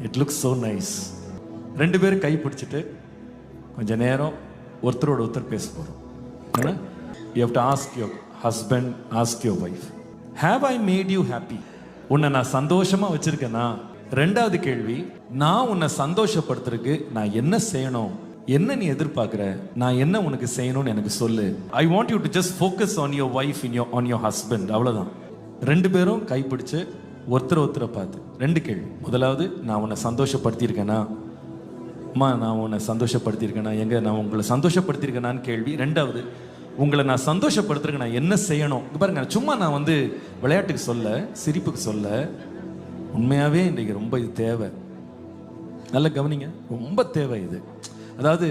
It looks so nice. ரெண்டு பேரும் கை பிடிச்சிட்டு கொஞ்ச நேரம் ஒருத்தரோட ஒருத்தர் பேச போகிறோம். ஏன்னா you have to ask your husband, ask your wife, have I made you happy? உன்னை நான் சந்தோஷமாக வச்சுருக்கேனா? ரெண்டாவது கேள்வி, நான் உன்னை சந்தோஷப்படுத்துறதுக்கு நான் என்ன செய்யணும்? என்ன நீ எதிர்பார்க்குற? நான் என்ன உனக்கு செய்யணும்னு எனக்கு சொல்லு. I want you to just focus on your wife on your husband. அவ்வளோதான். ரெண்டு பேரும் கைப்பிடிச்சு ஒருத்தரை பார்த்து ரெண்டு கேள்வி. முதலாவது, நான் உன்னை சந்தோஷப்படுத்தியிருக்கேனா? அம்மா, நான் உன்னை சந்தோஷப்படுத்தியிருக்கேனா? நான் உங்களை சந்தோஷப்படுத்தியிருக்கேனான்னு கேள்வி. ரெண்டாவது, உங்களை நான் சந்தோஷப்படுத்துறதுக்கு நான் என்ன செய்யணும்? பாருங்க, சும்மா நான் விளையாட்டுக்கு சொல்ல, சிரிப்புக்கு சொல்ல, உண்மையாகவே இன்றைக்கு ரொம்ப இது தேவை. நல்லா கவனிங்க, ரொம்ப தேவை இது. அதாவது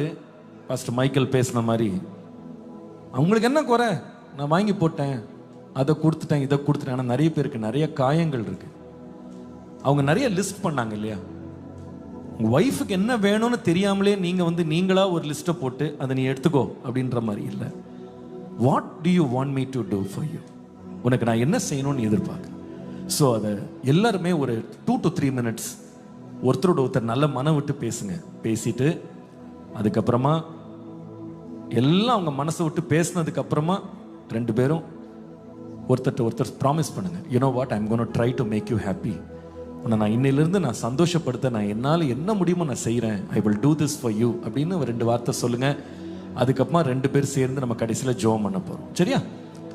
பாஸ்டர் மைக்கேல் பேசின மாதிரி, அவங்களுக்கு என்ன குறை? நான் வாங்கி போட்டேன், அதை கொடுத்துட்டேன், இதை கொடுத்துட்டேன். ஆனால் நிறைய பேருக்கு நிறைய காயங்கள் இருக்கு. அவங்க நிறைய லிஸ்ட் பண்ணாங்க இல்லையா? உங்கள் ஒய்ஃபுக்கு என்ன வேணும்னு தெரியாமலே நீங்கள் நீங்களா ஒரு லிஸ்ட்டை போட்டு அதை நீ எடுத்துக்கோ அப்படின்ற மாதிரி இல்லை. What do you want me to do for you? உனக்கு நான் என்ன செய்யணும்னு எதிர்பார்க்குறேன். ஸோ அதை எல்லாருமே ஒரு 2 to 3 minutes ஒருத்தரோட ஒருத்தர் நல்ல மனம் விட்டு பேசுங்க. பேசிட்டு அதுக்கப்புறமா எல்லாம் அவங்க மனசை விட்டு பேசினதுக்கு அப்புறமா ரெண்டு பேரும் ஒருத்தர் ப்ராமிஸ் பண்ணுங்க, you know what, I'm gonna try to make you happy. உன்னை நான் இன்னிலிருந்து நான் சந்தோஷப்படுத்த நான் என்னால் என்ன முடியுமோ நான் செய்கிறேன். I will do this for you அப்படின்னு ஒரு 2 வார்த்தை சொல்லுங்க. அதுக்கப்புறமா 2 பேர் சேர்ந்து நம்ம கடைசியில் ஜெபம் பண்ண போகிறோம். சரியா?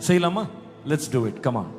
செய்யலாமா? Let's do it. Come on.